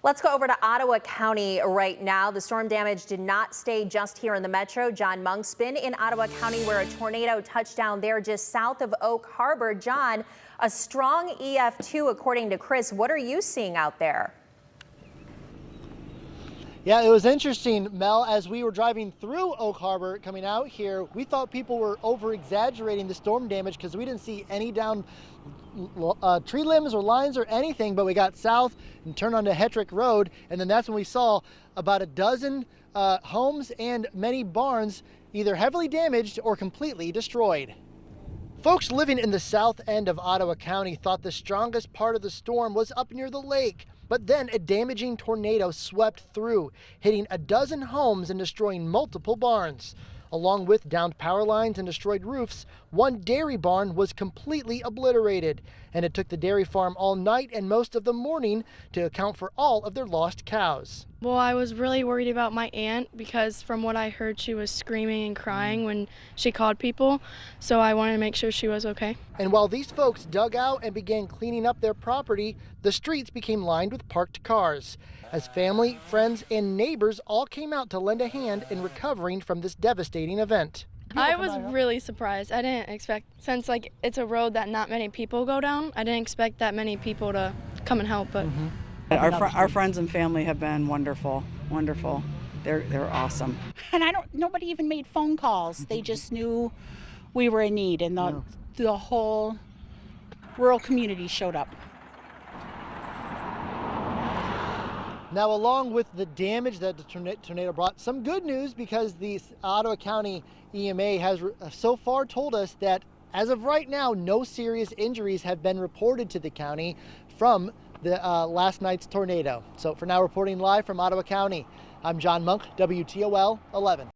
Let's go over to Ottawa County right now. The storm damage did not stay just here in the metro. John Monk's been in Ottawa County where a tornado touched down there just south of Oak Harbor. John, a strong EF2 according to Chris. What are you seeing out there? Yeah, it was interesting, Mel, as we were driving through Oak Harbor coming out here, we thought people were over-exaggerating the storm damage because we didn't see any down tree limbs or lines or anything, but we got south and turned onto Hetrick Road, and then that's when we saw about a dozen homes and many barns either heavily damaged or completely destroyed. Folks living in the south end of Ottawa County thought the strongest part of the storm was up near the lake. But then a damaging tornado swept through, hitting a dozen homes and destroying multiple barns. Along with downed power lines and destroyed roofs, one dairy barn was completely obliterated. And it took the dairy farm all night and most of the morning to account for all of their lost cows. Well, I was really worried about my aunt because from what I heard, she was screaming and crying when she called people. So I wanted to make sure she was okay. And while these folks dug out and began cleaning up their property, the streets became lined with parked cars as family, friends, and neighbors all came out to lend a hand in recovering from this devastating event. I was really surprised. I didn't expect, since it's a road that not many people go down, I didn't expect that many people to come and help. But Our friends and family have been wonderful. They're awesome. And nobody even made phone calls. They just knew we were in need, and the whole rural community showed up. Now, along with the damage that the tornado brought, some good news because the Ottawa County EMA has so far told us that as of right now, no serious injuries have been reported to the county from the last night's tornado. So for now, reporting live from Ottawa County, I'm John Monk, WTOL 11.